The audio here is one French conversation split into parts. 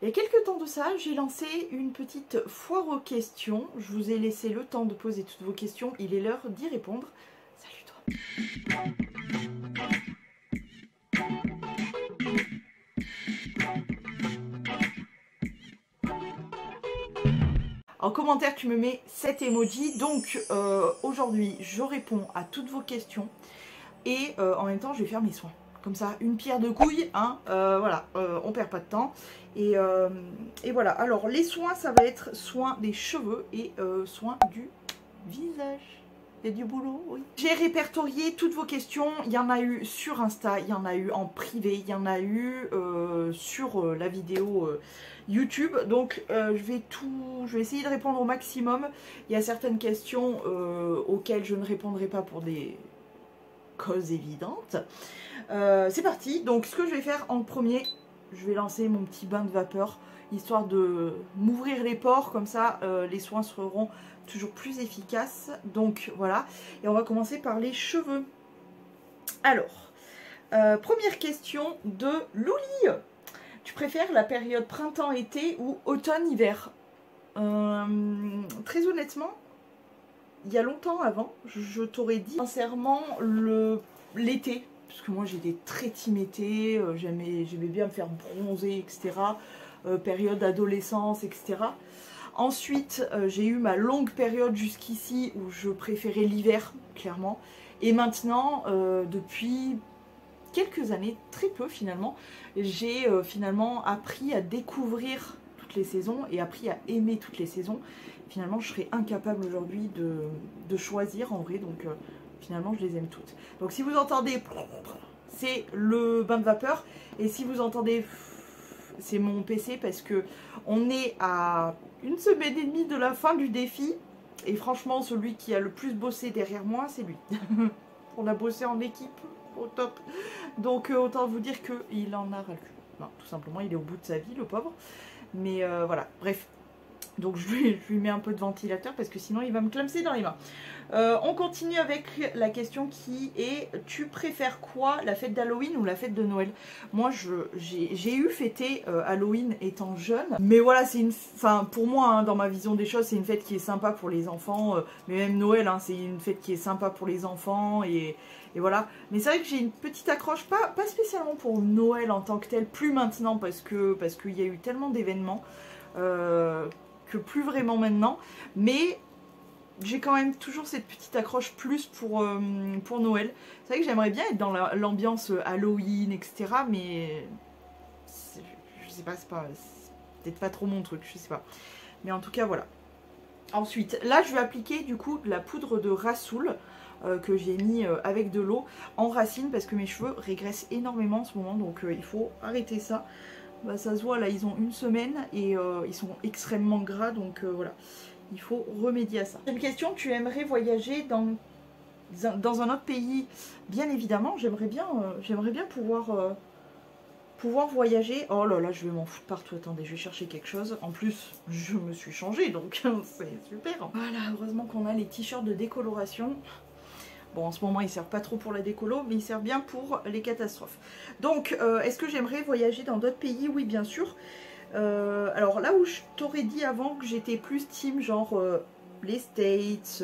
Il y a quelques temps de ça, j'ai lancé une petite foire aux questions. Je vous ai laissé le temps de poser toutes vos questions. Il est l'heure d'y répondre. Salut toi. En commentaire, tu me mets 7 emojis. Donc aujourd'hui, je réponds à toutes vos questions. Et en même temps, je vais faire mes soins. Comme ça, une pierre deux couilles, hein, voilà, on perd pas de temps. Et voilà, alors les soins, ça va être soins des cheveux et soins du visage. Il y a du boulot, oui. J'ai répertorié toutes vos questions, il y en a eu sur Insta, il y en a eu en privé, il y en a eu sur la vidéo YouTube. Donc je vais essayer de répondre au maximum. Il y a certaines questions auxquelles je ne répondrai pas pour des causes évidentes. C'est parti, donc ce que je vais faire en premier, je vais lancer mon petit bain de vapeur, histoire de m'ouvrir les pores, comme ça les soins seront toujours plus efficaces. Donc voilà, et on va commencer par les cheveux. Alors, première question de Louli. Tu préfères la période printemps-été ou automne-hiver? Très honnêtement, il y a longtemps avant, je t'aurais dit sincèrement l'été. Parce que moi j'étais très team été, j'aimais bien me faire bronzer, etc. Période d'adolescence, etc. Ensuite, j'ai eu ma longue période jusqu'ici où je préférais l'hiver, clairement. Et maintenant, depuis quelques années, très peu finalement, j'ai finalement appris à découvrir toutes les saisons et appris à aimer toutes les saisons. Finalement, je serais incapable aujourd'hui de choisir en vrai, donc finalement, je les aime toutes. Donc si vous entendez, c'est le bain de vapeur, et si vous entendez, c'est mon PC, parce que on est à une semaine et demie de la fin du défi, et franchement, celui qui a le plus bossé derrière moi, c'est lui. On a bossé en équipe, au top. Donc autant vous dire qu'il en a ras le cul. Non, tout simplement, il est au bout de sa vie, le pauvre. Mais voilà, bref. Donc je lui mets un peu de ventilateur parce que sinon il va me clamser dans les mains. On continue avec la question qui est: tu préfères quoi, la fête d'Halloween ou la fête de Noël? Moi j'ai eu fêté Halloween étant jeune, mais voilà, c'est pour moi, hein, dans ma vision des choses, c'est une fête qui est sympa pour les enfants, mais même Noël, hein, c'est une fête qui est sympa pour les enfants, et voilà. Mais c'est vrai que j'ai une petite accroche, pas spécialement pour Noël en tant que tel, plus maintenant parce qu'il y a eu tellement d'événements que plus vraiment maintenant, mais j'ai quand même toujours cette petite accroche plus pour Noël. C'est vrai que j'aimerais bien être dans l'ambiance Halloween, etc. Mais je sais pas, c'est peut-être pas trop mon truc, je sais pas. Mais en tout cas, voilà. Ensuite, là, je vais appliquer du coup de la poudre de Rassoul que j'ai mis avec de l'eau en racine parce que mes cheveux régressent énormément en ce moment, donc il faut arrêter ça. Bah, ça se voit là, ils ont une semaine et ils sont extrêmement gras, donc voilà, il faut remédier à ça. Une question: tu aimerais voyager dans un autre pays? Bien évidemment, j'aimerais bien pouvoir voyager. Oh là là, je vais m'en foutre partout. Attendez, je vais chercher quelque chose. En plus, je me suis changée, donc c'est super. Voilà, heureusement qu'on a les t-shirts de décoloration. Bon, en ce moment, ils servent pas trop pour la décolo, mais ils servent bien pour les catastrophes. Donc, est-ce que j'aimerais voyager dans d'autres pays? Oui, bien sûr. Alors là où je t'aurais dit avant que j'étais plus team, genre les States,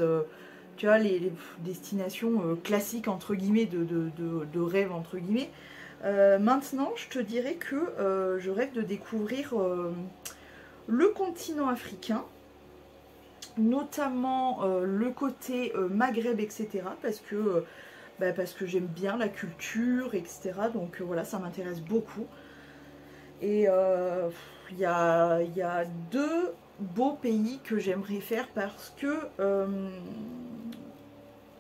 tu vois, les destinations classiques, entre guillemets, de rêve, entre guillemets. Maintenant, je te dirais que je rêve de découvrir le continent africain, notamment le côté Maghreb, etc. Parce que j'aime bien la culture, etc. Donc voilà, ça m'intéresse beaucoup. Et il y a deux beaux pays que j'aimerais faire parce que,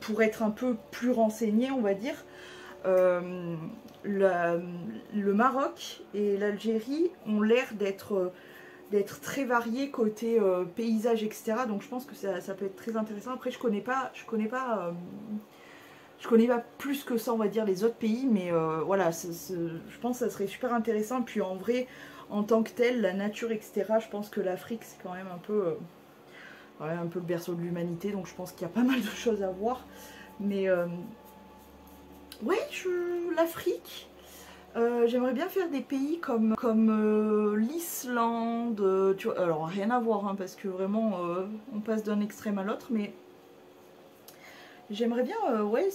pour être un peu plus renseignée, on va dire, le Maroc et l'Algérie ont l'air d'être très variés côté paysage, etc. Donc je pense que ça peut être très intéressant. Après, je connais pas plus que ça, on va dire, les autres pays, mais voilà, je pense que ça serait super intéressant. Puis en vrai, en tant que tel, la nature, etc., je pense que l'Afrique, c'est quand même un peu le berceau de l'humanité, donc je pense qu'il y a pas mal de choses à voir. Mais ouais, l'Afrique, J'aimerais bien faire des pays comme l'Islande, tu vois, alors rien à voir, hein, parce que vraiment on passe d'un extrême à l'autre, mais j'aimerais bien, ouais,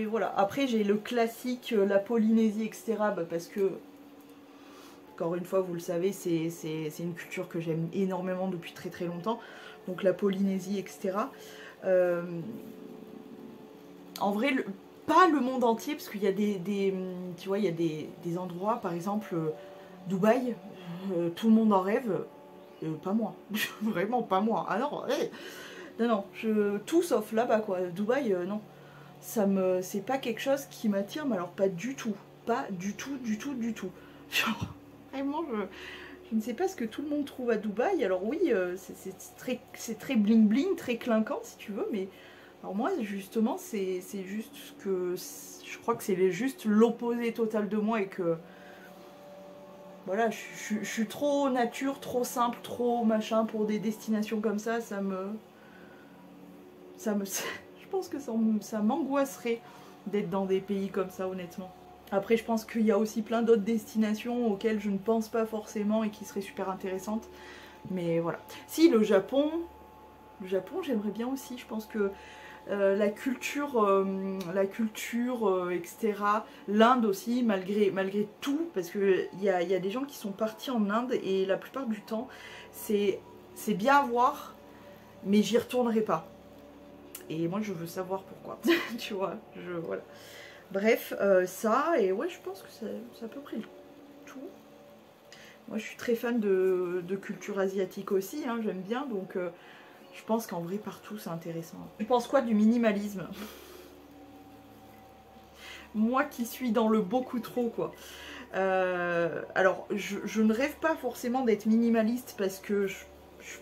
voilà. Après j'ai le classique, la Polynésie, etc., bah, parce que, encore une fois, vous le savez, c'est une culture que j'aime énormément depuis très très longtemps, donc la Polynésie, etc. Euh, en vrai, pas le monde entier, parce qu'il y a tu vois, il y a des endroits, par exemple Dubaï, tout le monde en rêve, pas moi, vraiment pas moi. Ah non, non, non, tout sauf là-bas quoi. Dubaï, non, c'est pas quelque chose qui m'attire, mais alors pas du tout, pas du tout, du tout, du tout. Genre, vraiment, je ne sais pas ce que tout le monde trouve à Dubaï. Alors oui, c'est très bling bling, très clinquant si tu veux, mais alors moi justement c'est juste que je crois que c'est juste l'opposé total de moi et que voilà, je suis trop nature, trop simple, trop machin pour des destinations comme ça, je pense que ça m'angoisserait d'être dans des pays comme ça, honnêtement. Après, je pense qu'il y a aussi plein d'autres destinations auxquelles je ne pense pas forcément et qui seraient super intéressantes. Mais voilà. Si, le Japon, j'aimerais bien aussi. Je pense que la culture, etc. L'Inde aussi, malgré tout, parce qu'il y a des gens qui sont partis en Inde et la plupart du temps, c'est bien à voir, mais j'y retournerai pas. Et moi, je veux savoir pourquoi. Tu vois, voilà. Bref, ça, et ouais, je pense que c'est à peu près tout. Moi, je suis très fan de culture asiatique aussi, hein, j'aime bien, donc je pense qu'en vrai, partout, c'est intéressant. Tu penses quoi du minimalisme? Moi qui suis dans le beaucoup trop, quoi. Alors, je ne rêve pas forcément d'être minimaliste parce que,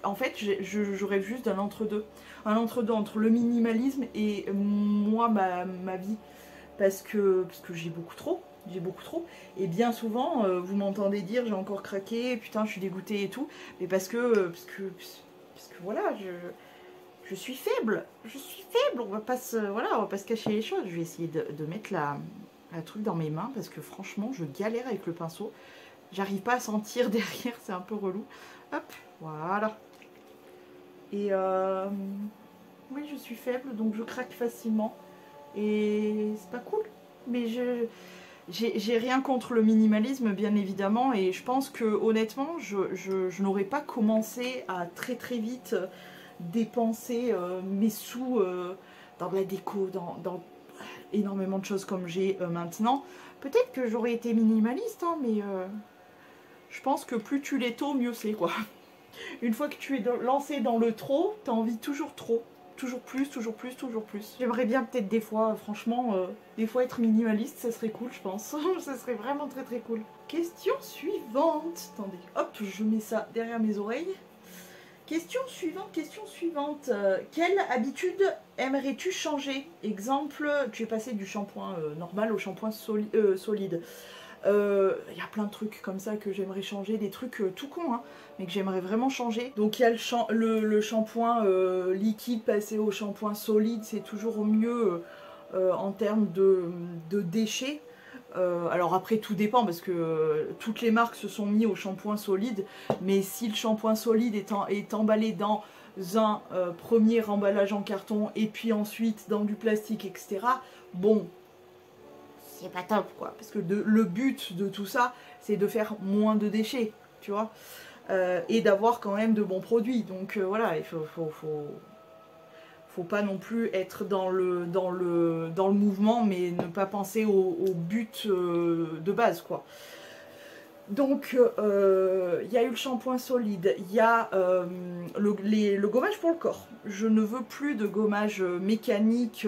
en fait, je rêve juste d'un entre-deux. Un entre-deux entre le minimalisme et moi, ma vie. Parce que j'ai beaucoup trop. J'ai beaucoup trop. Et bien souvent, vous m'entendez dire j'ai encore craqué, putain, je suis dégoûtée et tout. Mais parce que voilà, je suis faible. Je suis faible. Voilà, on va pas se cacher les choses. Je vais essayer de mettre la truc dans mes mains parce que franchement, je galère avec le pinceau. J'arrive pas à sentir derrière, c'est un peu relou. Hop, voilà. Et oui, je suis faible, donc je craque facilement. Et c'est pas cool. Mais j'ai rien contre le minimalisme, bien évidemment. Et je pense que honnêtement, je n'aurais pas commencé à très très vite dépenser mes sous dans de la déco, dans énormément de choses comme j'ai maintenant. Peut-être que j'aurais été minimaliste, hein, mais je pense que plus tu l'es tôt, mieux c'est quoi. Une fois que tu es lancé dans le trop, t'as envie toujours trop. Toujours plus, toujours plus, toujours plus. J'aimerais bien peut-être des fois, franchement, des fois être minimaliste, ça serait cool, je pense. Ça serait vraiment très très cool. Question suivante. Attendez, hop, je mets ça derrière mes oreilles. Question suivante. Quelle habitude aimerais-tu changer? Exemple, tu es passé du shampoing normal au shampoing solide. Y a plein de trucs comme ça que j'aimerais changer, des trucs tout cons, hein, mais que j'aimerais vraiment changer. Donc il y a le shampoing liquide passé au shampoing solide, c'est toujours mieux en termes de déchets. Alors après tout dépend parce que toutes les marques se sont mis au shampoing solide, mais si le shampoing solide est emballé dans un premier emballage en carton et puis ensuite dans du plastique, etc., bon, c'est pas top quoi, parce que le but de tout ça c'est de faire moins de déchets, tu vois, et d'avoir quand même de bons produits, donc voilà, il faut pas non plus être dans le mouvement mais ne pas penser au but de base quoi. Donc il y a eu le shampoing solide, il y a le gommage pour le corps. Je ne veux plus de gommage mécanique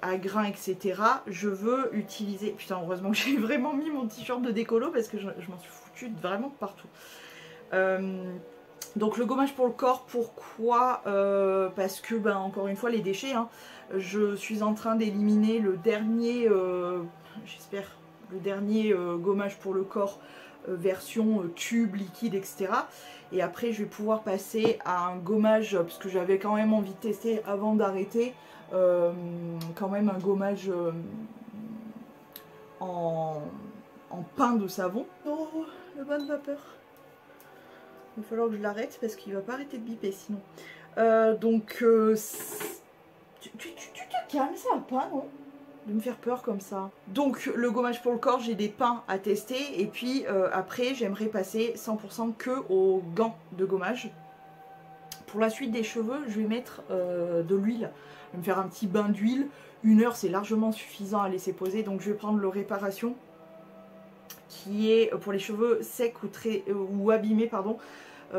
à grains, etc. Je veux utiliser... Putain, heureusement que j'ai vraiment mis mon t-shirt de décolo parce que je m'en suis foutue vraiment partout. Donc le gommage pour le corps, pourquoi parce que, ben, encore une fois, les déchets. Hein, je suis en train d'éliminer le dernier, j'espère, le dernier gommage pour le corps version tube, liquide, etc. Et après je vais pouvoir passer à un gommage, parce que j'avais quand même envie de tester avant d'arrêter, quand même un gommage en en pain de savon. Oh, le bain de vapeur. Il va falloir que je l'arrête parce qu'il va pas arrêter de biper sinon. Tu te calmes, ça va pas, non? De me faire peur comme ça. Donc le gommage pour le corps, j'ai des pains à tester. Et puis après, j'aimerais passer 100% que aux gants de gommage. Pour la suite des cheveux, je vais mettre de l'huile. Je vais me faire un petit bain d'huile. 1 heure, c'est largement suffisant à laisser poser. Donc je vais prendre le réparation qui est pour les cheveux secs ou abîmés, pardon.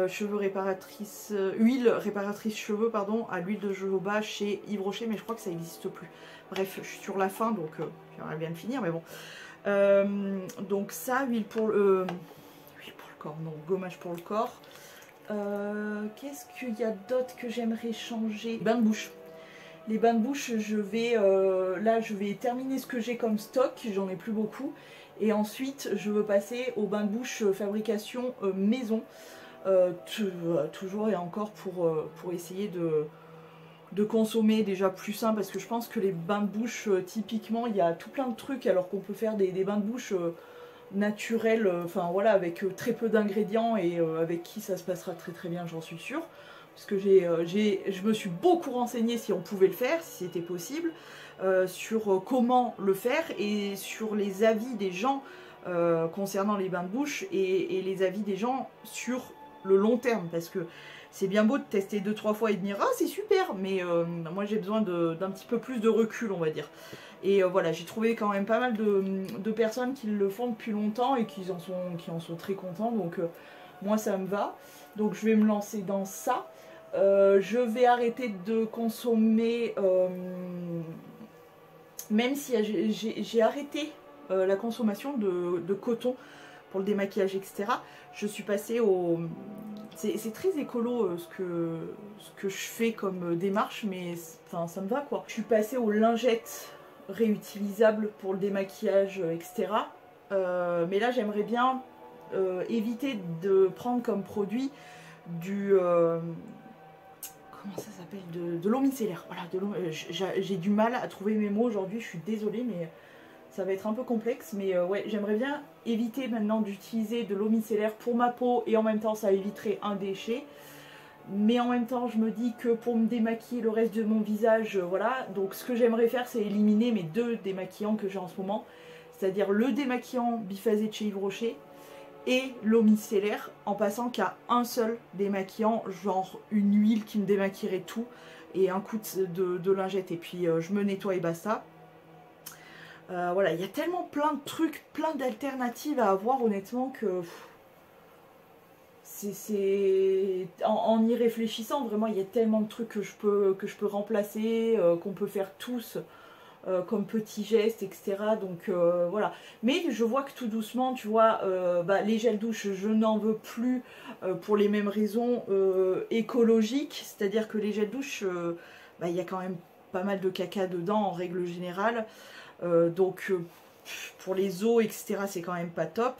Cheveux réparatrice, huile réparatrice cheveux, pardon, à l'huile de jojoba chez Yves Rocher, mais je crois que ça n'existe plus. Bref, je suis sur la fin, donc j'aimerais bien le finir, mais bon. Donc ça, huile pour le corps, non, gommage pour le corps. Qu'est-ce qu'il y a d'autre que j'aimerais changer? Bain de bouche. Les bains de bouche, là, je vais terminer ce que j'ai comme stock, j'en ai plus beaucoup. Et ensuite, je veux passer au bain de bouche fabrication maison. Toujours et encore pour essayer de consommer déjà plus sain, parce que je pense que les bains de bouche typiquement il y a tout plein de trucs alors qu'on peut faire des bains de bouche naturels, enfin voilà, avec très peu d'ingrédients et avec qui ça se passera très très bien, j'en suis sûre, parce que je me suis beaucoup renseignée si on pouvait le faire, si c'était possible, sur comment le faire et sur les avis des gens concernant les bains de bouche et les avis des gens sur le long terme, parce que c'est bien beau de tester 2-3 fois et de dire ah c'est super, mais moi j'ai besoin d'un petit peu plus de recul, on va dire. Et voilà, j'ai trouvé quand même pas mal de personnes qui le font depuis longtemps et qui en sont très contents, donc moi ça me va. Donc je vais me lancer dans ça. Je vais arrêter de consommer, même si j'ai arrêté la consommation de coton pour le démaquillage, etc. Je suis passée au... C'est très écolo ce que je fais comme démarche, mais enfin, ça me va quoi. Je suis passée aux lingettes réutilisables pour le démaquillage, etc. Mais là, j'aimerais bien éviter de prendre comme produit du... comment ça s'appelle, de l'eau micellaire. Voilà, j'ai du mal à trouver mes mots aujourd'hui, je suis désolée, mais... ça va être un peu complexe, mais ouais, j'aimerais bien éviter maintenant d'utiliser de l'eau micellaire pour ma peau, et en même temps ça éviterait un déchet. Mais en même temps je me dis que pour me démaquiller le reste de mon visage, voilà, donc ce que j'aimerais faire c'est éliminer mes 2 démaquillants que j'ai en ce moment, c'est-à-dire le démaquillant biphasé de chez Yves Rocher et l'eau micellaire, en passant qu'à un seul démaquillant, genre une huile qui me démaquillerait tout, et un coup de lingette, et puis je me nettoie et basta. Voilà, il y a tellement plein de trucs, plein d'alternatives à avoir, honnêtement, que en y réfléchissant, vraiment, il y a tellement de trucs que je peux remplacer, qu'on peut faire tous comme petits gestes, etc. Donc voilà. Mais je vois que tout doucement, tu vois, les gels douche, je n'en veux plus pour les mêmes raisons écologiques, c'est-à-dire que les gels douche, il y a quand même pas mal de caca dedans en règle générale. Donc pour les os, etc., c'est quand même pas top.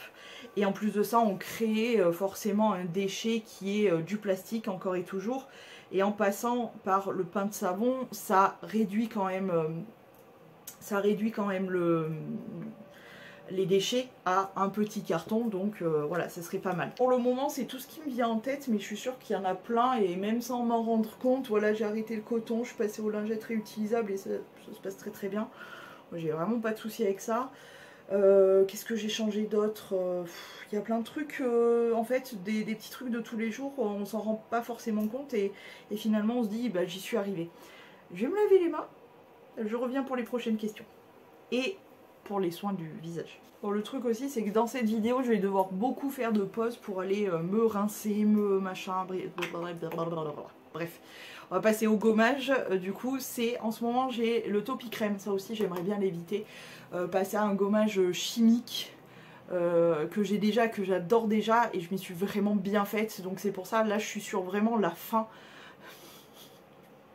Et en plus de ça, on crée forcément un déchet qui est du plastique encore et toujours. Et en passant par le pain de savon, ça réduit quand même les déchets à un petit carton. Donc voilà, ça serait pas mal. Pour le moment, c'est tout ce qui me vient en tête, mais je suis sûre qu'il y en a plein. Et même sans m'en rendre compte, voilà, j'ai arrêté le coton, je suis passée aux lingettes réutilisables et ça se passe très très bien. J'ai vraiment pas de souci avec ça. Qu'est-ce que j'ai changé d'autre? Il y a plein de trucs, en fait, des petits trucs de tous les jours, on s'en rend pas forcément compte et finalement on se dit, j'y suis arrivée. Je vais me laver les mains, je reviens pour les prochaines questions. Et pour les soins du visage. Bon, le truc aussi, c'est que dans cette vidéo, je vais devoir beaucoup faire de pauses pour aller me rincer, machin, bref. On va passer au gommage. Du coup, en ce moment, j'ai le Topi Crème. Ça aussi, j'aimerais bien l'éviter. Passer à un gommage chimique que j'ai déjà, que j'adore déjà. Et je m'y suis vraiment bien faite. Donc c'est pour ça, là, je suis sur vraiment la fin.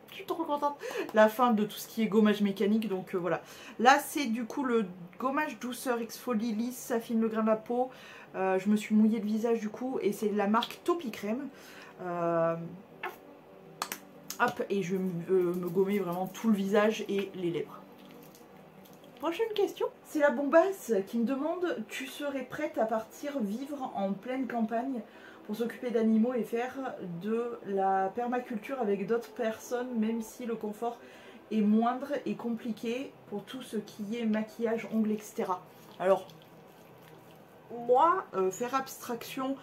Je suis trop contente. La fin de tout ce qui est gommage mécanique. Donc voilà. Là, c'est du coup le gommage douceur exfolie lisse. Ça affine le grain de la peau. Je me suis mouillée le visage du coup. Et c'est de la marque Topi Crème. Hop, et je vais me gommer vraiment tout le visage et les lèvres. Prochaine question, c'est la bombasse qui me demande: tu serais prête à partir vivre en pleine campagne pour s'occuper d'animaux et faire de la permaculture avec d'autres personnes, même si le confort est moindre et compliqué pour tout ce qui est maquillage, ongles, etc. Alors, moi, faire abstraction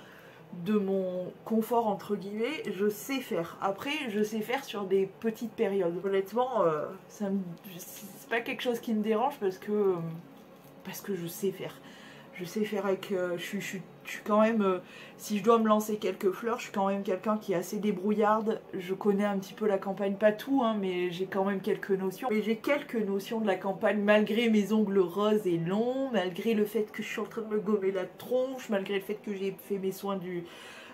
de mon confort entre guillemets, je sais faire. Après, je sais faire sur des petites périodes. Honnêtement, c'est pas quelque chose qui me dérange parce que je sais faire. Je sais faire avec... je suis quand même... si je dois me lancer quelques fleurs, je suis quand même quelqu'un qui est assez débrouillarde. Je connais un petit peu la campagne, pas tout, hein, mais j'ai quand même quelques notions. Mais j'ai quelques notions de la campagne, malgré mes ongles roses et longs, malgré le fait que je suis en train de me gommer la tronche, malgré le fait que j'ai fait mes soins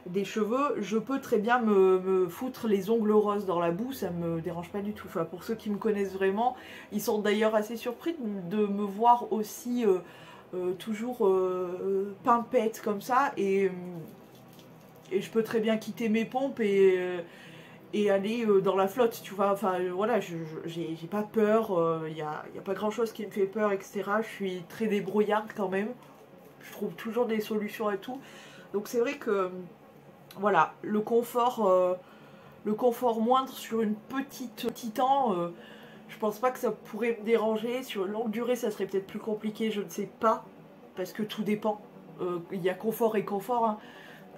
des cheveux, je peux très bien me foutre les ongles roses dans la boue, ça me dérange pas du tout. Enfin, pour ceux qui me connaissent vraiment, ils sont d'ailleurs assez surpris de me voir aussi... toujours pimpette comme ça, et je peux très bien quitter mes pompes et aller dans la flotte, tu vois. Enfin voilà, j'ai pas peur, y a pas grand chose qui me fait peur, etc. Je suis très débrouillarde quand même, je trouve toujours des solutions à tout. Donc c'est vrai que voilà, le confort moindre sur une petit temps, je pense pas que ça pourrait me déranger. Sur une longue durée, ça serait peut-être plus compliqué, je ne sais pas, parce que tout dépend. Il y a confort et confort, hein.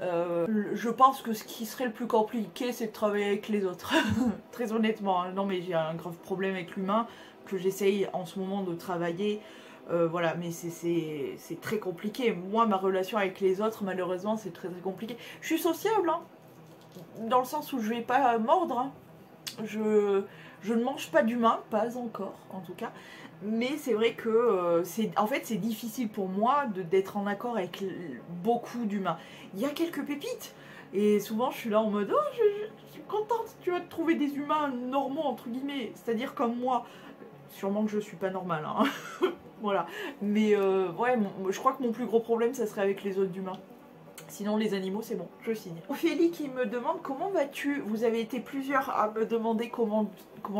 Je pense que ce qui serait le plus compliqué, c'est de travailler avec les autres. Très honnêtement, hein. Non, mais j'ai un grave problème avec l'humain que j'essaye en ce moment de travailler. Voilà, mais c'est très compliqué. Moi, ma relation avec les autres, malheureusement, c'est très très compliqué. Je suis sociable, hein, dans le sens où je vais pas mordre, hein. Je ne mange pas d'humain, pas encore en tout cas, mais c'est vrai que en fait c'est difficile pour moi d'être en accord avec beaucoup d'humains. Il y a quelques pépites, et souvent je suis là en mode oh je suis contente, tu vas te trouver des humains normaux entre guillemets, c'est-à-dire comme moi. Sûrement que je suis pas normale, hein. Voilà, mais ouais, je crois que mon plus gros problème ça serait avec les autres humains. Sinon les animaux c'est bon, je signe. Ophélie qui me demande comment vas-tu. Vous avez été plusieurs à me demander comment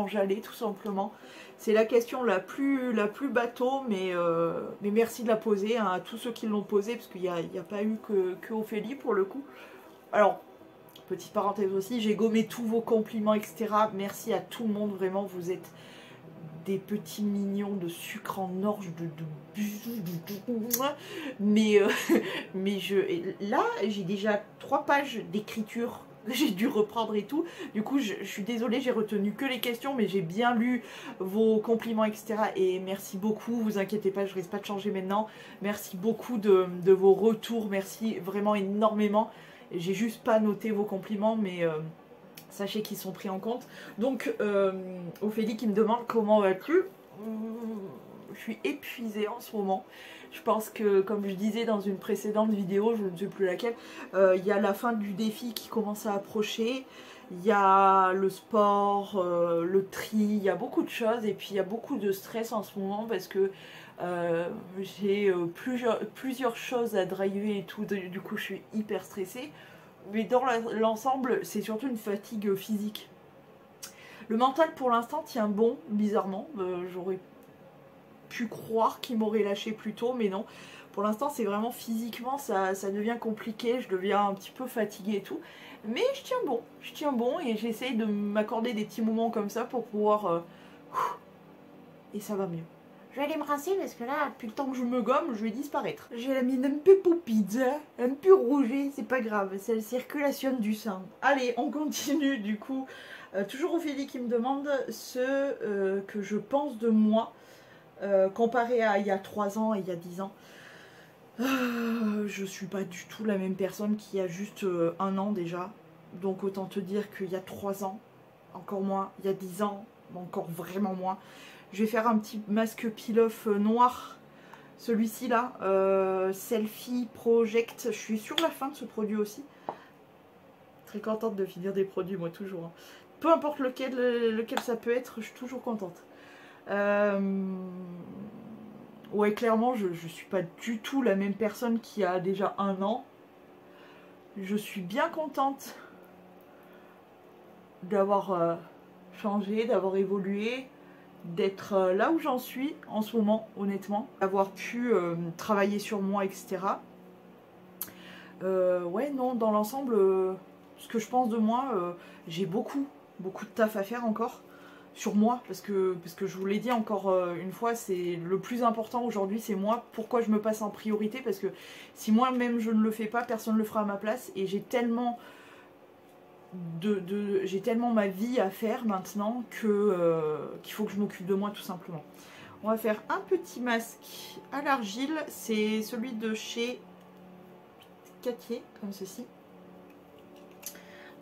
j'allais tout simplement. C'est la question la plus bateau, mais merci de la poser, hein, à tous ceux qui l'ont posée, parce qu'il n'y a pas eu que Ophélie pour le coup. Alors, petite parenthèse aussi, j'ai gommé tous vos compliments, etc. Merci à tout le monde, vraiment, vous êtes des petits mignons de sucre en orge, de bisous, mais là j'ai déjà 3 pages d'écriture que j'ai dû reprendre et tout. Du coup je suis désolée, j'ai retenu que les questions, mais j'ai bien lu vos compliments, etc. Et merci beaucoup, vous inquiétez pas, je risque pas de changer maintenant. Merci beaucoup de vos retours, merci vraiment énormément. J'ai juste pas noté vos compliments, mais sachez qu'ils sont pris en compte. Donc, Ophélie qui me demande comment vas-tu. Je suis épuisée en ce moment. Je pense que, comme je disais dans une précédente vidéo, je ne sais plus laquelle, il y a la fin du défi qui commence à approcher. Il y a le sport, le tri, il y a beaucoup de choses. Et puis, il y a beaucoup de stress en ce moment parce que j'ai plusieurs choses à driver et tout. Du coup, je suis hyper stressée. Mais dans l'ensemble, c'est surtout une fatigue physique. Le mental, pour l'instant, tient bon, bizarrement. J'aurais pu croire qu'il m'aurait lâché plus tôt, mais non. Pour l'instant, c'est vraiment physiquement, ça devient compliqué. Je deviens un petit peu fatiguée et tout. Mais je tiens bon et j'essaye de m'accorder des petits moments comme ça pour pouvoir... et ça va mieux. Je vais aller me rincer parce que là, depuis le temps que je me gomme, je vais disparaître. J'ai la mine un peu poupide, un peu rougée, c'est pas grave, c'est la circulation du sang. Allez, on continue du coup. Toujours Ophélie qui me demande ce que je pense de moi, comparé à il y a 3 ans et il y a 10 ans. Je suis pas du tout la même personne qu'il y a juste 1 an déjà. Donc autant te dire qu'il y a 3 ans, encore moins, il y a 10 ans, encore vraiment moins. Je vais faire un petit masque peel-off noir, celui-ci là, Selfie Project. Je suis sur la fin de ce produit aussi. Très contente de finir des produits, moi toujours, hein. Peu importe lequel ça peut être, je suis toujours contente. Ouais, clairement, je suis pas du tout la même personne qu'il y a déjà 1 an. Je suis bien contente d'avoir changé, d'avoir évolué. d'être là où j'en suis en ce moment, honnêtement. Avoir pu travailler sur moi, etc. Ouais, non, dans l'ensemble, ce que je pense de moi, j'ai beaucoup de taf à faire encore sur moi, parce que je vous l'ai dit encore une fois, c'est le plus important aujourd'hui, c'est moi. Pourquoi je me passe en priorité? Parce que si moi-même je ne le fais pas, personne ne le fera à ma place, et j'ai tellement j'ai tellement ma vie à faire maintenant que qu'il faut que je m'occupe de moi tout simplement. On va faire un petit masque à l'argile, c'est celui de chez Cattier, comme ceci.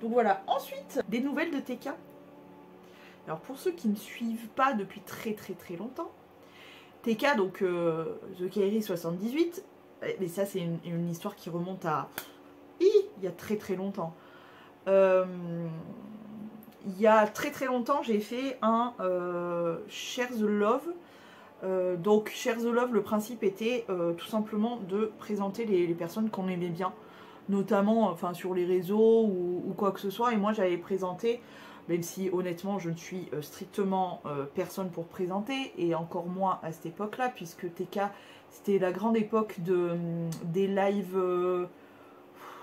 Donc voilà, ensuite, des nouvelles de TK. Alors pour ceux qui ne suivent pas depuis très longtemps, TK, donc The Kairi 78, mais ça c'est une histoire qui remonte à... il y a très longtemps. Il y a très longtemps, j'ai fait un Share the Love. Donc Share the Love, le principe était tout simplement de présenter les personnes qu'on aimait bien, notamment enfin, sur les réseaux ou quoi que ce soit. Et moi j'avais présenté, même si honnêtement je ne suis strictement personne pour présenter, et encore moins à cette époque là, puisque TK c'était la grande époque des lives,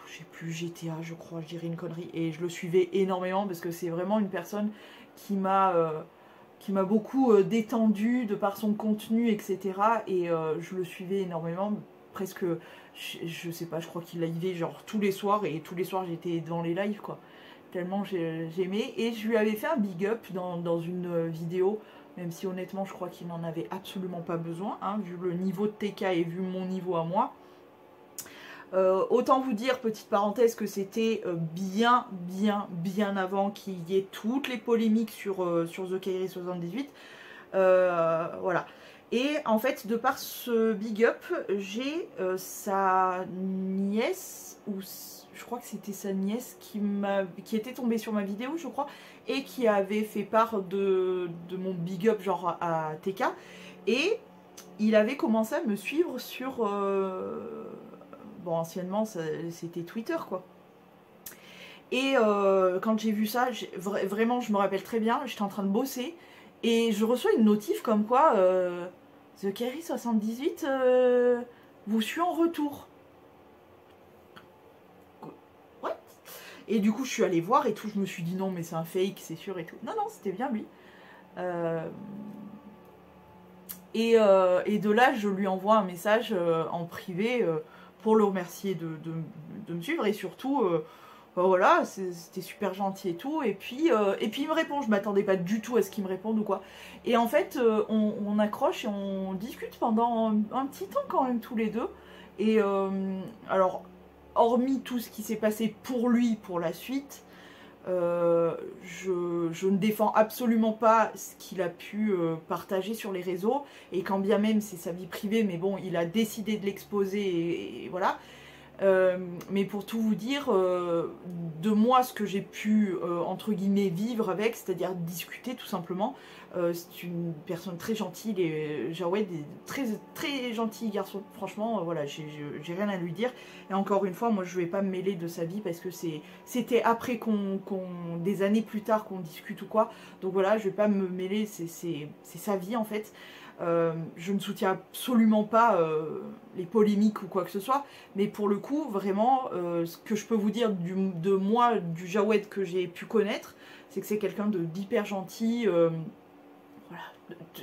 je sais plus, GTA je crois, je dirais une connerie, et je le suivais énormément parce que c'est vraiment une personne qui m'a beaucoup détendu de par son contenu, etc. Et je le suivais énormément, presque, je sais pas, je crois qu'il livait genre tous les soirs, et tous les soirs j'étais dans les lives quoi, tellement j'aimais. Et je lui avais fait un big up dans une vidéo, même si honnêtement je crois qu'il n'en avait absolument pas besoin, hein, vu le niveau de TK et vu mon niveau à moi. Autant vous dire, petite parenthèse, que c'était bien avant qu'il y ait toutes les polémiques sur The Kairi 78. Voilà. Et en fait, de par ce big up, j'ai sa nièce, ou je crois que c'était sa nièce qui était tombée sur ma vidéo, je crois, et qui avait fait part de mon big up genre à TK. Et il avait commencé à me suivre sur... bon, anciennement, c'était Twitter, quoi. Et quand j'ai vu ça, vraiment, je me rappelle très bien, j'étais en train de bosser, et je reçois une notif comme quoi The Kairi 78 vous suit en retour. What? Et du coup, je suis allée voir et tout, je me suis dit non, mais c'est un fake, c'est sûr et tout. Non, c'était bien lui. Et de là, je lui envoie un message en privé pour le remercier de me suivre, et surtout, voilà, c'était super gentil et tout. Et puis il me répond, je m'attendais pas du tout à ce qu'il me réponde ou quoi. Et en fait, on accroche et on discute pendant un petit temps quand même tous les deux. Et alors, hormis tout ce qui s'est passé pour lui pour la suite, je ne défends absolument pas ce qu'il a pu partager sur les réseaux, et quand bien même c'est sa vie privée, mais bon, il a décidé de l'exposer, et voilà. Mais pour tout vous dire, de moi, ce que j'ai pu, entre guillemets, vivre avec, c'est-à-dire discuter tout simplement, c'est une personne très gentille, et Jawed est très gentil garçon, franchement, voilà, j'ai rien à lui dire. Et encore une fois, moi je vais pas me mêler de sa vie, parce que c'était après des années plus tard qu'on discute ou quoi, donc voilà, je vais pas me mêler, c'est sa vie en fait. Je ne soutiens absolument pas les polémiques ou quoi que ce soit, mais pour le coup, vraiment, ce que je peux vous dire de moi, du Jawed que j'ai pu connaître, c'est que c'est quelqu'un d'hyper gentil, voilà,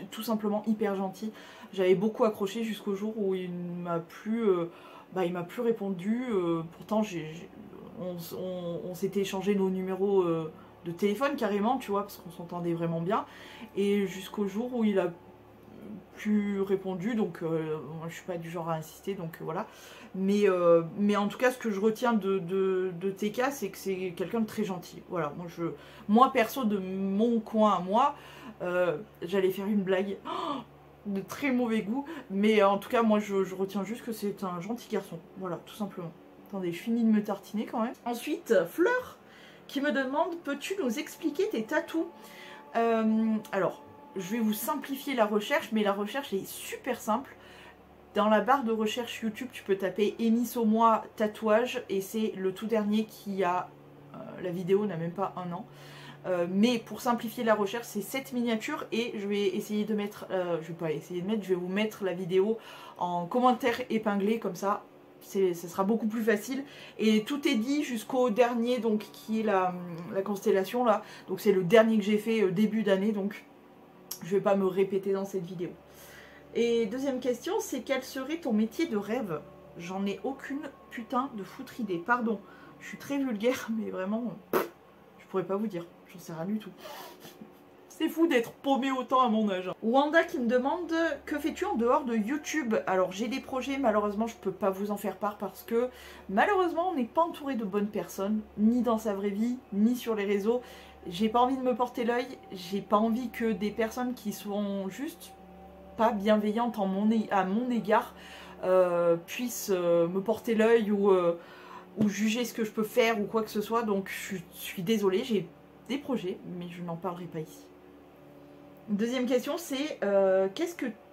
tout simplement hyper gentil. J'avais beaucoup accroché jusqu'au jour où il m'a plus répondu. Pourtant, on s'était échangé nos numéros de téléphone carrément, tu vois, parce qu'on s'entendait vraiment bien. Et jusqu'au jour où il a plus répondu, donc moi je suis pas du genre à insister, donc voilà. Mais en tout cas, ce que je retiens de TK, c'est que c'est quelqu'un de très gentil. Voilà, moi perso, de mon coin à moi, j'allais faire une blague de très mauvais goût, mais en tout cas, moi je retiens juste que c'est un gentil garçon. Voilà, tout simplement. Attendez, je finis de me tartiner quand même. Ensuite, Fleur qui me demande: peux-tu nous expliquer tes tatous? Alors, je vais vous simplifier la recherche, mais la recherche est super simple. Dans la barre de recherche YouTube, tu peux taper Amy Saumois tatouage, et c'est le tout dernier qui a... la vidéo n'a même pas un an. Mais pour simplifier la recherche, c'est cette miniature et je vais essayer de mettre, je vais pas essayer de mettre, je vais vous mettre la vidéo en commentaire épinglé comme ça. Ce sera beaucoup plus facile et tout est dit jusqu'au dernier, donc qui est la constellation là, donc c'est le dernier que j'ai fait début d'année, donc je vais pas me répéter dans cette vidéo. Et deuxième question, c'est quel serait ton métier de rêve? J'en ai aucune putain de foutre idée, pardon, je suis très vulgaire mais vraiment je pourrais pas vous dire, j'en sais rien du tout. C'est fou d'être paumé autant à mon âge. Wanda qui me demande que fais-tu en dehors de YouTube? Alors j'ai des projets, malheureusement je peux pas vous en faire part parce que malheureusement on n'est pas entouré de bonnes personnes, ni dans sa vraie vie, ni sur les réseaux. J'ai pas envie de me porter l'œil, j'ai pas envie que des personnes qui sont juste pas bienveillantes à mon égard puissent me porter l'œil ou juger ce que je peux faire ou quoi que ce soit. Donc je suis désolée, j'ai des projets, mais je n'en parlerai pas ici. Deuxième question, c'est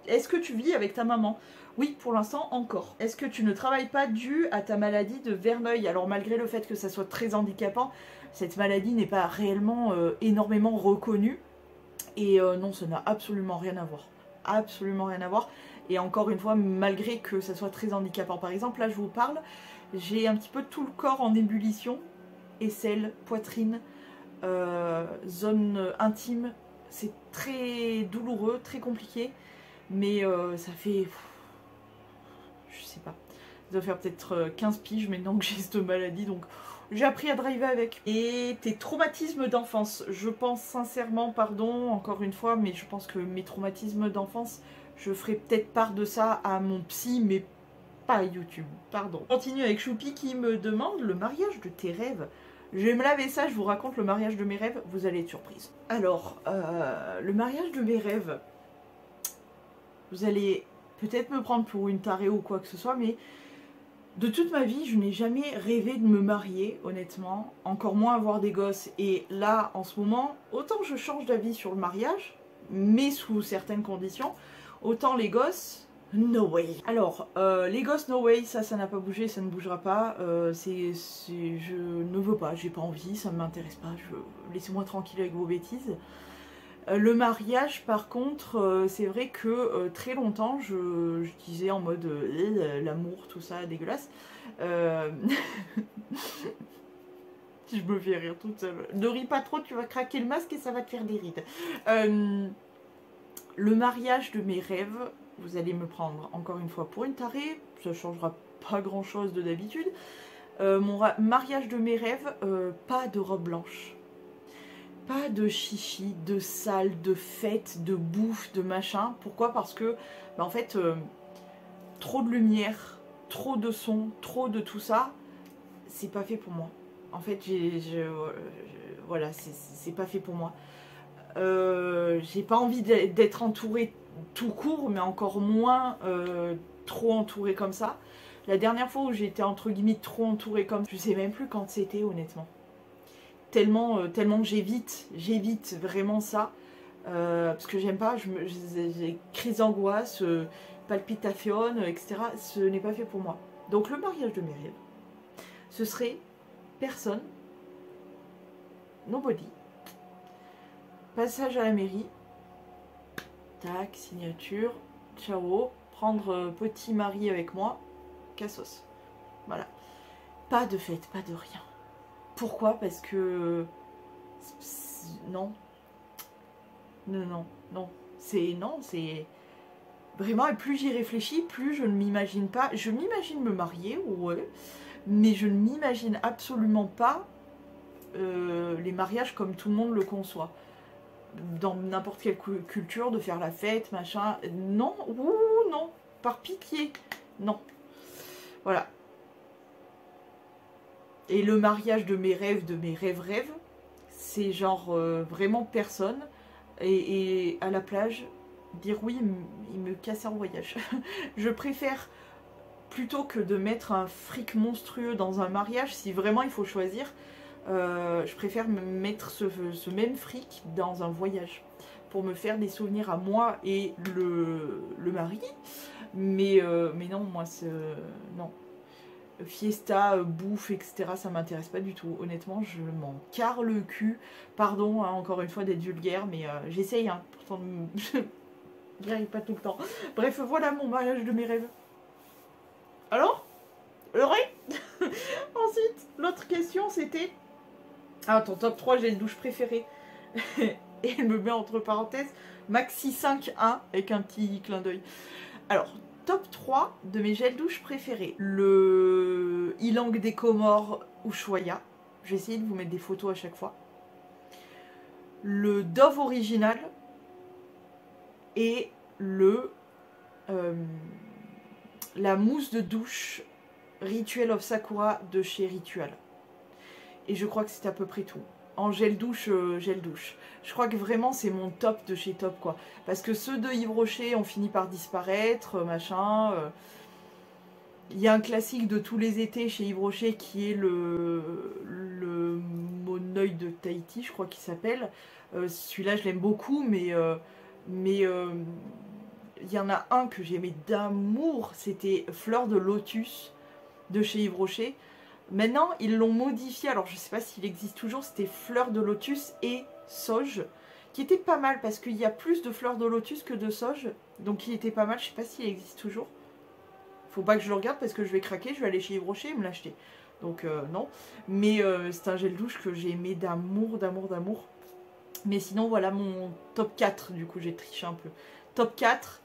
est-ce que tu vis avec ta maman? Oui, pour l'instant, encore. Est-ce que tu ne travailles pas dû à ta maladie de Verneuil? Alors malgré le fait que ça soit très handicapant, cette maladie n'est pas réellement énormément reconnue. Et non, ça n'a absolument rien à voir. Absolument rien à voir. Et encore une fois, malgré que ça soit très handicapant. Par exemple, là je vous parle, j'ai un petit peu tout le corps en ébullition. Aisselle, poitrine, zone intime. C'est très douloureux, très compliqué. Mais ça fait... Je sais pas. Ça doit faire peut-être 15 piges maintenant que j'ai cette maladie. Donc j'ai appris à driver avec. Et tes traumatismes d'enfance. Je pense sincèrement, pardon, encore une fois, mais je pense que mes traumatismes d'enfance, je ferai peut-être part de ça à mon psy, mais pas à YouTube. Pardon. On continue avec Choupi qui me demande le mariage de tes rêves. Je vais me laver ça, je vous raconte le mariage de mes rêves, vous allez être surprise. Alors, le mariage de mes rêves, vous allez peut-être me prendre pour une tarée ou quoi que ce soit, mais de toute ma vie, je n'ai jamais rêvé de me marier, honnêtement, encore moins avoir des gosses. Et là, en ce moment, autant je change d'avis sur le mariage, mais sous certaines conditions, autant les gosses... No way. Alors, les gosses, no way, ça n'a pas bougé, ça ne bougera pas. Je ne veux pas, j'ai pas envie, ça ne m'intéresse pas. Laissez-moi tranquille avec vos bêtises. Le mariage, par contre, c'est vrai que très longtemps, je disais en mode l'amour, tout ça, dégueulasse. Je me fais rire toute seule. Ne ris pas trop, tu vas craquer le masque et ça va te faire des rides. Le mariage de mes rêves... Vous allez me prendre encore une fois pour une tarée, ça changera pas grand chose de d'habitude. Mon mariage de mes rêves, pas de robe blanche. Pas de chichi, de salle, de fête, de bouffe, de machin. Pourquoi? Parce que, bah en fait, trop de lumière, trop de son, trop de tout ça, c'est pas fait pour moi. En fait, voilà, c'est pas fait pour moi. J'ai pas envie d'être entourée tout court, mais encore moins trop entourée comme ça. La dernière fois où j'ai été entre guillemets trop entourée comme ça, je sais même plus quand c'était honnêtement. Tellement j'évite vraiment ça. Parce que j'aime pas, j'ai crise d'angoisse, palpitation, etc. Ce n'est pas fait pour moi. Donc le mariage de mes rêves, ce serait personne, nobody. Passage à la mairie. Tac, signature. Ciao. Prendre petit mari avec moi. Cassos. Voilà. Pas de fête, pas de rien. Pourquoi? Parce que... Non. Non. C'est... Vraiment, et plus j'y réfléchis, plus je ne m'imagine pas... Je m'imagine me marier, ouais. Mais je ne m'imagine absolument pas les mariages comme tout le monde le conçoit. Dans n'importe quelle culture, de faire la fête, machin. Non, ouh, non. Par pitié. Non. Voilà. Et le mariage de mes rêves, c'est genre vraiment personne. Et à la plage, dire oui, il me casse un voyage. Je préfère, plutôt que de mettre un fric monstrueux dans un mariage, si vraiment il faut choisir, je préfère me mettre ce même fric dans un voyage. Pour me faire des souvenirs à moi et le mari. Mais non, moi, non. fiesta, bouffe, etc. Ça m'intéresse pas du tout. Honnêtement, je m'en carre le cul. Pardon, hein, encore une fois d'être vulgaire, mais j'essaye, hein, pourtant j'y arrive pas tout le temps. Bref, voilà mon mariage de mes rêves. Alors, heureux. Ensuite, l'autre question c'était... Ah, ton top 3 gel douche préféré. Et elle me met entre parenthèses Maxi 5.1 avec un petit clin d'œil. Alors, top 3 de mes gels douche préférés. Le Ilang des Comores Ushuaïa. Je vais essayer de vous mettre des photos à chaque fois. Le Dove original. Et la mousse de douche Ritual of Sakura de chez Ritual. Et je crois que c'est à peu près tout. En gel douche, gel douche. Je crois que vraiment c'est mon top de chez top, quoi. Parce que ceux de Yves Rocher ont fini par disparaître, machin. Il y a un classique de tous les étés chez Yves Rocher qui est le Monoeil de Tahiti, je crois qu'il s'appelle. Celui-là je l'aime beaucoup, mais il y en a un que j'aimais d'amour, c'était Fleur de Lotus de chez Yves Rocher. Maintenant, ils l'ont modifié, alors je sais pas s'il existe toujours, c'était Fleur de Lotus et Sauge, qui était pas mal, parce qu'il y a plus de Fleur de Lotus que de Sauge, donc il était pas mal, je sais pas s'il existe toujours. Faut pas que je le regarde, parce que je vais craquer, je vais aller chez Yves Rocher et me l'acheter. Donc non, mais c'est un gel douche que j'ai aimé d'amour, d'amour, d'amour. Mais sinon, voilà mon top 4, du coup j'ai triché un peu. Top 4,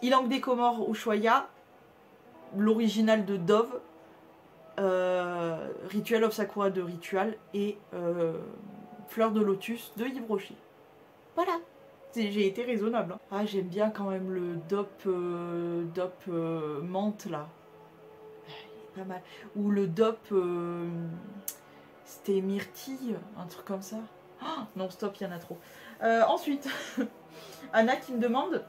Ilang des Comores Ushuaïa, l'original de Dove, Ritual of Sakura de Ritual et Fleur de Lotus de Yves Rocher. Voilà, j'ai été raisonnable. Hein. Ah, j'aime bien quand même le Dop menthe là. Pas mal. Ou le Dop, c'était myrtille, un truc comme ça. Oh, non, stop, il y en a trop. Ensuite, Anna qui me demande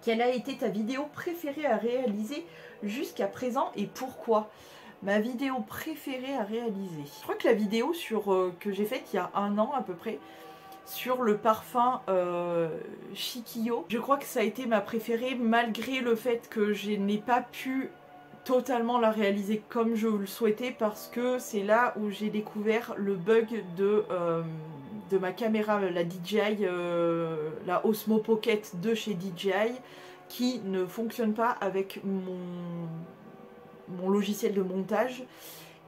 quelle a été ta vidéo préférée à réaliser jusqu'à présent et pourquoi. Ma vidéo préférée à réaliser. Je crois que la vidéo que j'ai faite il y a 1 an à peu près, sur le parfum Shikio, je crois que ça a été ma préférée malgré le fait que je n'ai pas pu totalement la réaliser comme je le souhaitais, parce que c'est là où j'ai découvert le bug de ma caméra, la DJI, la Osmo Pocket de chez DJI, qui ne fonctionne pas avec mon logiciel de montage.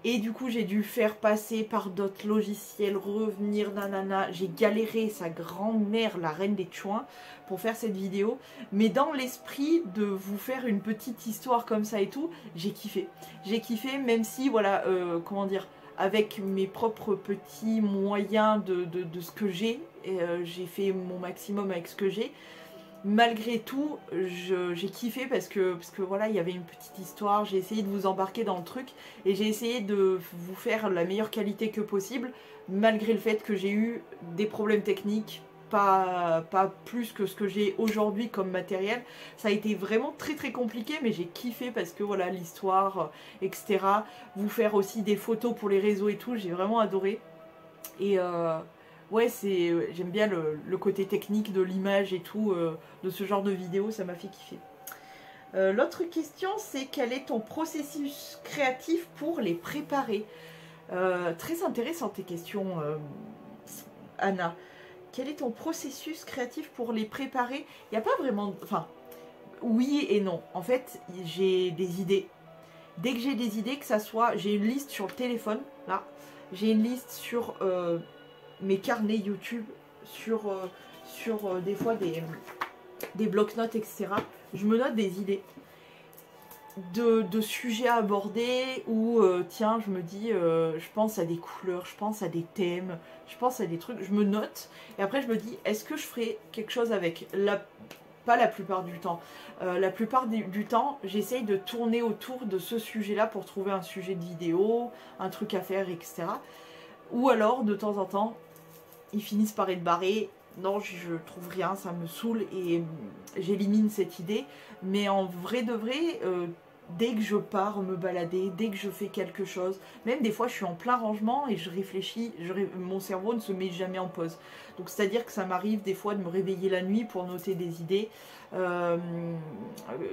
Et du coup j'ai dû faire passer par d'autres logiciels, revenir, nanana. J'ai galéré sa grand-mère, la reine des chouins, pour faire cette vidéo. Mais dans l'esprit de vous faire une petite histoire comme ça et tout, j'ai kiffé. J'ai kiffé, même si, voilà, comment dire, avec mes propres petits moyens de ce que j'ai fait mon maximum avec ce que j'ai. Malgré tout, j'ai kiffé parce que voilà, il y avait une petite histoire, j'ai essayé de vous embarquer dans le truc et j'ai essayé de vous faire la meilleure qualité que possible, malgré le fait que j'ai eu des problèmes techniques, pas plus que ce que j'ai aujourd'hui comme matériel. Ça a été vraiment très très compliqué, mais j'ai kiffé parce que voilà, l'histoire, etc. Vous faire aussi des photos pour les réseaux et tout, j'ai vraiment adoré. Et ouais, j'aime bien le côté technique de l'image et tout, de ce genre de vidéo, ça m'a fait kiffer. L'autre question, c'est quel est ton processus créatif pour les préparer? Très intéressant tes questions, Anna. Quel est ton processus créatif pour les préparer? Il n'y a pas vraiment... Enfin, oui et non. En fait, j'ai des idées. Dès que j'ai des idées, que ça soit... J'ai une liste sur le téléphone, là. J'ai une liste sur... mes carnets YouTube, sur des fois des bloc-notes, etc. Je me note des idées de sujets à aborder, ou tiens, je me dis, je pense à des couleurs, je pense à des thèmes, je pense à des trucs, je me note, et après je me dis, est-ce que je ferai quelque chose avec pas la plupart du temps. La plupart du temps, j'essaye de tourner autour de ce sujet-là pour trouver un sujet de vidéo, un truc à faire, etc. Ou alors, de temps en temps, ils finissent par être barrés. Non, je trouve rien, ça me saoule et j'élimine cette idée. Mais en vrai de vrai, dès que je pars me balader, dès que je fais quelque chose, même des fois je suis en plein rangement et je réfléchis, mon cerveau ne se met jamais en pause. Donc c'est-à-dire que ça m'arrive des fois de me réveiller la nuit pour noter des idées.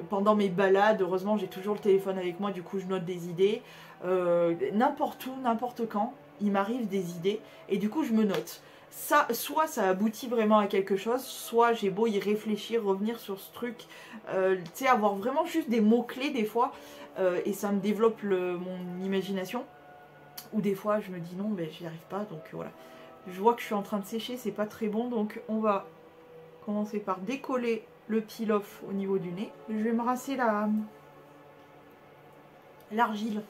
Pendant mes balades, heureusement j'ai toujours le téléphone avec moi, du coup je note des idées. N'importe où, n'importe quand, il m'arrive des idées et du coup je me note. Ça, soit ça aboutit vraiment à quelque chose, soit j'ai beau y réfléchir, revenir sur ce truc, tu sais, avoir vraiment juste des mots-clés des fois, et ça me développe mon imagination. Ou des fois je me dis non, mais j'y arrive pas, donc voilà. Je vois que je suis en train de sécher, c'est pas très bon, donc on va commencer par décoller le peel-off au niveau du nez. Je vais me rincer l'argile.